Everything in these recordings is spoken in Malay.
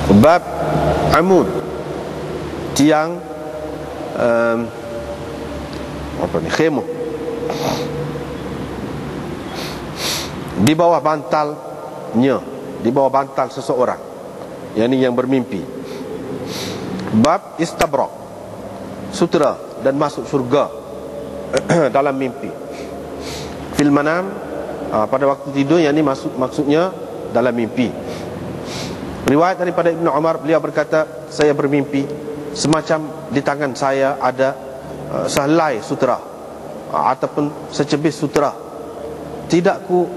Bab amud, tiang khemah di bawah bantalnya, di bawah bantal seseorang, yang bermimpi. Bab istabrak, sutera dan masuk surga dalam mimpi. Fil manam, pada waktu tidur, maksudnya dalam mimpi. Riwayat daripada Ibnu Umar, beliau berkata, saya bermimpi semacam di tangan saya ada sehelai sutera ataupun secebis sutera. Tidak ku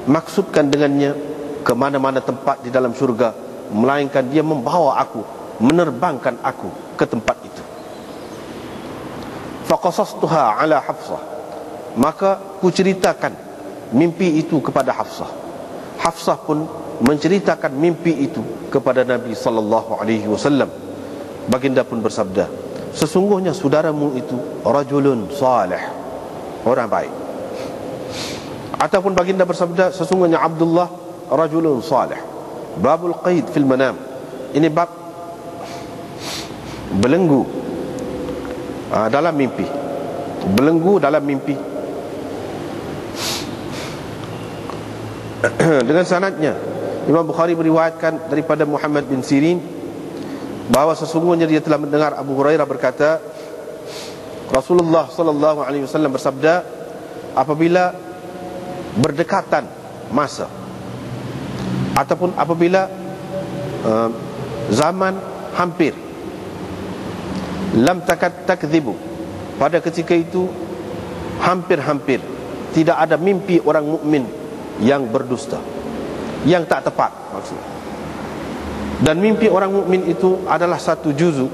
maksudkan dengannya ke mana-mana tempat di dalam syurga, melainkan dia membawa aku, menerbangkan aku ke tempat itu. Faqasastuha ala Hafsah, maka ku ceritakan mimpi itu kepada Hafsah. Hafsah pun menceritakan mimpi itu kepada Nabi sallallahu alaihi wasallam. Baginda pun bersabda, sesungguhnya saudaramu itu rajulun salih, orang baik. Ataupun baginda bersabda, sesungguhnya Abdullah rajulun salih. Babul qaid fil manam, ini bab belenggu dalam mimpi. Belenggu dalam mimpi. Dengan sanadnya, Imam Bukhari meriwayatkan daripada Muhammad bin Sirin bahawa sesungguhnya dia telah mendengar Abu Hurairah berkata, Rasulullah sallallahu alaihi wasallam bersabda, apabila berdekatan masa ataupun apabila zaman hampir, lam takad takdzibu, pada ketika itu hampir-hampir tidak ada mimpi orang mukmin yang berdusta, yang tak tepat maksudnya. Dan mimpi orang mukmin itu adalah satu juzuk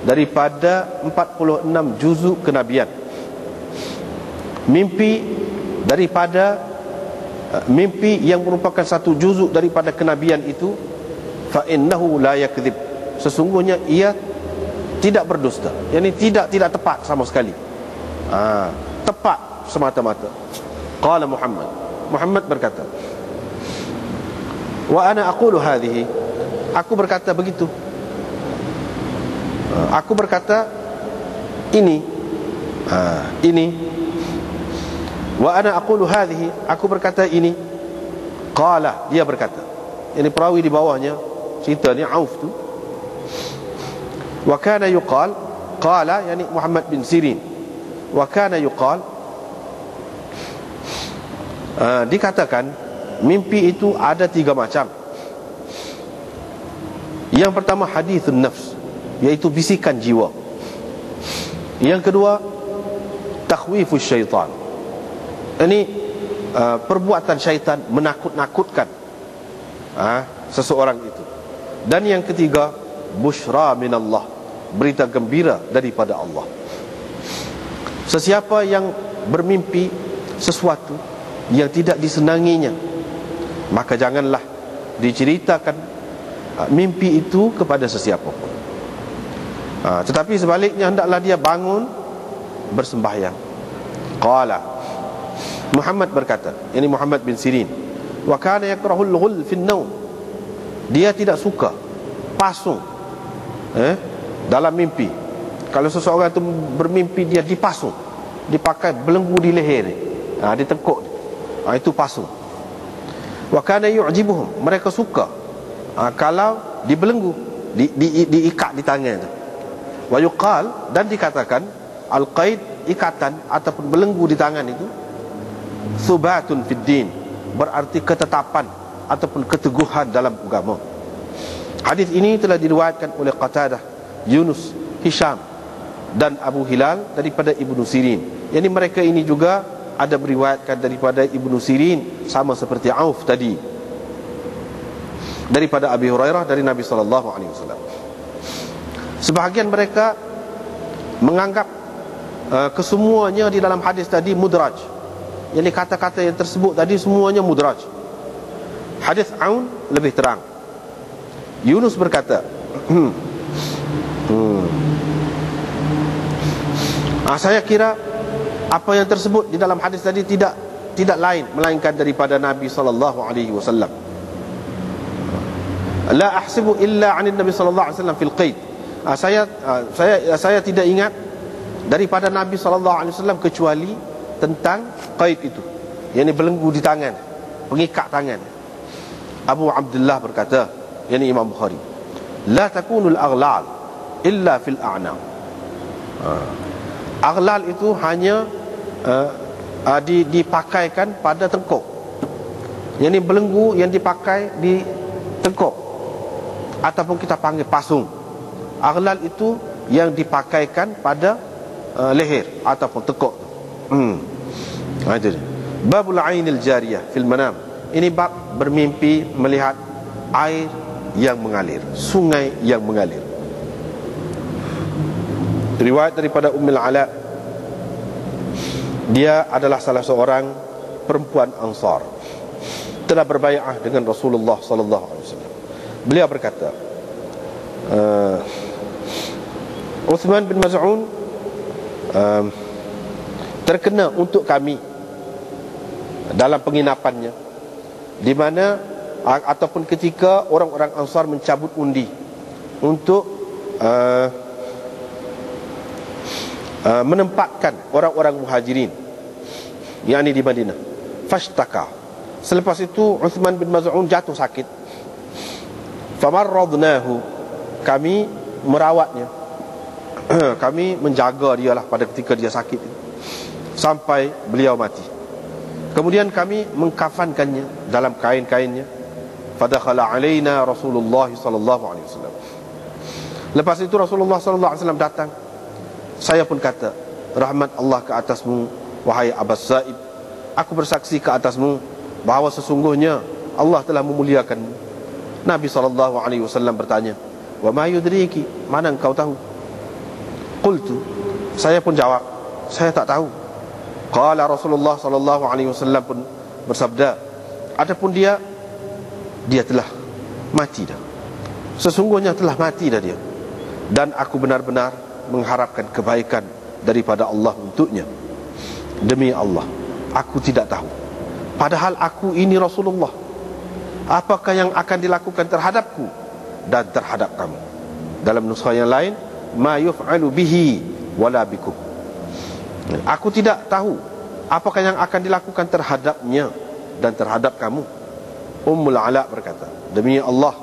daripada 46 juzuk kenabian. Mimpi daripada mimpi yang merupakan satu juzuk daripada kenabian itu, fa innahu la yakdzib, sesungguhnya ia tidak berdusta, yakni tidak tepat sama sekali. Tepat semata-mata. Qala Muhammad berkata, wa ana aqulu hadhihi, aku berkata begitu, aku berkata ini, wa ana aqulu hadhihi, aku berkata ini. Qala, dia berkata, ini perawi di bawahnya cerita ni Auf tu, wa kana yuqal, qala yani Muhammad bin Sirin, wa kana yuqal, dikatakan mimpi itu ada 3 macam. Yang pertama hadithun nafs, iaitu bisikan jiwa. Yang kedua takhwifus syaitan, ini perbuatan syaitan menakut-nakutkan seseorang itu. Dan yang ketiga busyra minallah, berita gembira daripada Allah. Sesiapa yang bermimpi sesuatu yang tidak disenanginya, maka janganlah diceritakan mimpi itu kepada sesiapa pun. Tetapi sebaliknya, hendaklah dia bangun bersembahyang. Qala, Muhammad berkata, ini Muhammad bin Sirin, wa kana yakrahul ghul fin naum, dia tidak suka pasung dalam mimpi. Kalau seseorang itu bermimpi dia dipasung, dipakai belenggu di leher, di tengkuk, itu pasung. Wa kana yu'jibuhum, mereka suka kalau dibelenggu, diikat di tangan itu. Wa yuqal, dan dikatakan al-qaid, ikatan ataupun belenggu di tangan itu, thubatun fid din, berarti ketetapan ataupun keteguhan dalam agama. Hadis ini telah diriwayatkan oleh Qatadah, Yunus, Hisham dan Abu Hilal daripada Ibnu Sirin. Yani mereka ini juga ada meriwayatkan daripada Ibnu Sirin, sama seperti Auf tadi, daripada Abi Hurairah dari Nabi sallallahu alaihi wasallam. Sebahagian mereka menganggap kesemuanya di dalam hadis tadi mudraj, yakni kata-kata yang tersebut tadi semuanya mudraj. Hadis Aun lebih terang. Yunus berkata, saya kira apa yang tersebut di dalam hadis tadi tidak lain melainkan daripada Nabi sallallahu alaihi wasallam. La ahsibu illa 'anil Nabi sallallahu alaihi wasallam fil qaid. Saya tidak ingat daripada Nabi sallallahu alaihi wasallam kecuali tentang qaid itu, yakni belenggu di tangan, pengikat tangan. Abu Abdullah berkata, yakni Imam Bukhari, la takunul aghlal illa fil a'nam. Aghlal itu hanya dipakaikan pada tengkuk, yakni belenggu yang dipakai di tengkuk, ataupun kita panggil pasung. Aghlal itu yang dipakaikan pada leher ataupun tengkuk. Itu dia. Babul ainil jariyah fil manam. Ini bab bermimpi melihat air yang mengalir, sungai yang mengalir. Riwayat daripada Ummul Ala, dia adalah salah seorang perempuan Ansar, telah berbai'ah dengan Rasulullah sallallahu alaihi wasallam. Beliau berkata, Uthman bin Maz'un terkena untuk kami dalam penginapannya, di mana ataupun ketika orang-orang Ansar mencabut undi untuk menempatkan orang-orang Muhajirin, yakni di Madinah. Fashtaka. Selepas itu Uthman bin Maz'un jatuh sakit. Famarradnahu. Kami merawatnya. Kami menjaga dia lah pada ketika dia sakit sampai beliau mati. Kemudian kami mengkafankannya dalam kain-kainnya. Fadakhala alaina Rasulullah sallallahu alaihi wasallam. Lepas itu Rasulullah sallallahu alaihi wasallam datang. Saya pun kata, rahmat Allah ke atasmu, wahai Abbas Sa'ib. Aku bersaksi ke atasmu bahawa sesungguhnya Allah telah memuliakanmu. Nabi SAW bertanya, wa ma yudriki, mana engkau tahu? Qultu, saya pun jawab, saya tak tahu. Qala Rasulullah SAW pun bersabda, adapun dia telah mati dah. Sesungguhnya telah mati dah dia. Dan aku benar-benar mengharapkan kebaikan daripada Allah untuknya. Demi Allah, aku tidak tahu, padahal aku ini Rasulullah, apakah yang akan dilakukan terhadapku dan terhadap kamu. Dalam nuskha yang lain, ma yuf'alu bihi wala bikum. Aku tidak tahu apakah yang akan dilakukan terhadapnya dan terhadap kamu. Ummul Ala berkata, demi Allah,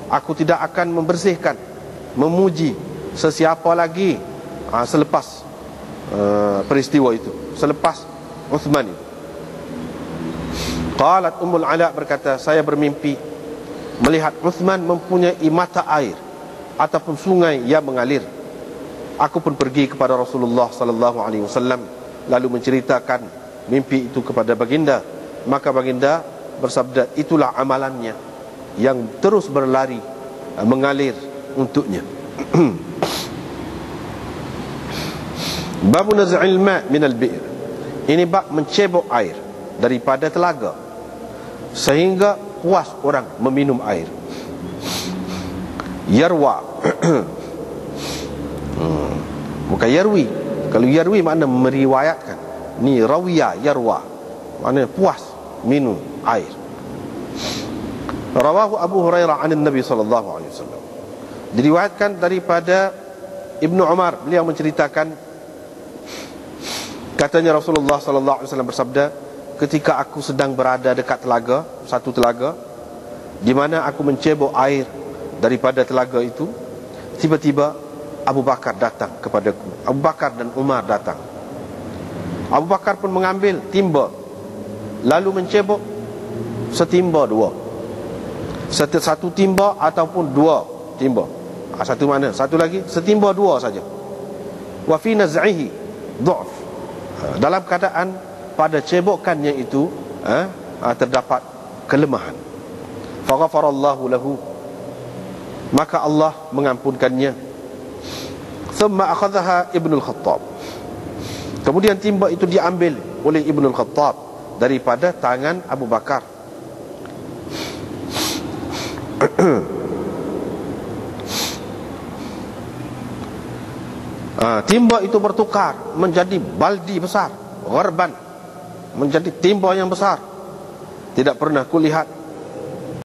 aku tidak akan membersihkan, memuji sesiapa lagi selepas peristiwa itu, selepas Uthman itu. Qalat Ummul Ala berkata, saya bermimpi melihat Uthman mempunyai mata air ataupun sungai yang mengalir. Aku pun pergi kepada Rasulullah sallallahu alaihi wasallam lalu menceritakan mimpi itu kepada baginda. Maka baginda bersabda, itulah amalannya yang terus berlari mengalir untuknya. Babu naz'il ma' min al-bi'r. Ini bab mencebok air daripada telaga sehingga puas orang meminum air. Yarwa. Bukan yarwi. Kalau yarwi makna meriwayatkan. Ni rawiya, yarwa, makna puas minum air. Rawahu Abu Hurairah 'an Nabi sallallahu alaihi wasallam. Diriwayatkan daripada Ibnu Umar, beliau menceritakan, katanya Rasulullah sallallahu alaihi wasallam bersabda, ketika aku sedang berada dekat telaga, satu telaga, di mana aku mencebok air daripada telaga itu, tiba-tiba Abu Bakar datang kepadaku. Abu Bakar dan Umar datang. Abu Bakar pun mengambil timba, lalu mencebok setimba dua, satu timba ataupun dua timba. Satu mana? Satu lagi setimba dua saja. Wa fi naz'ihi dha'f. Dalam keadaan pada cebokannya itu terdapat kelemahan. Faghfarallahu lahu, maka Allah mengampunkannya. Thumma akhadhaha Ibnul Khattab. Kemudian timba itu diambil oleh Ibnul Khattab daripada tangan Abu Bakar. Timba itu bertukar menjadi baldi besar, gharban, menjadi timba yang besar. Tidak pernah kulihat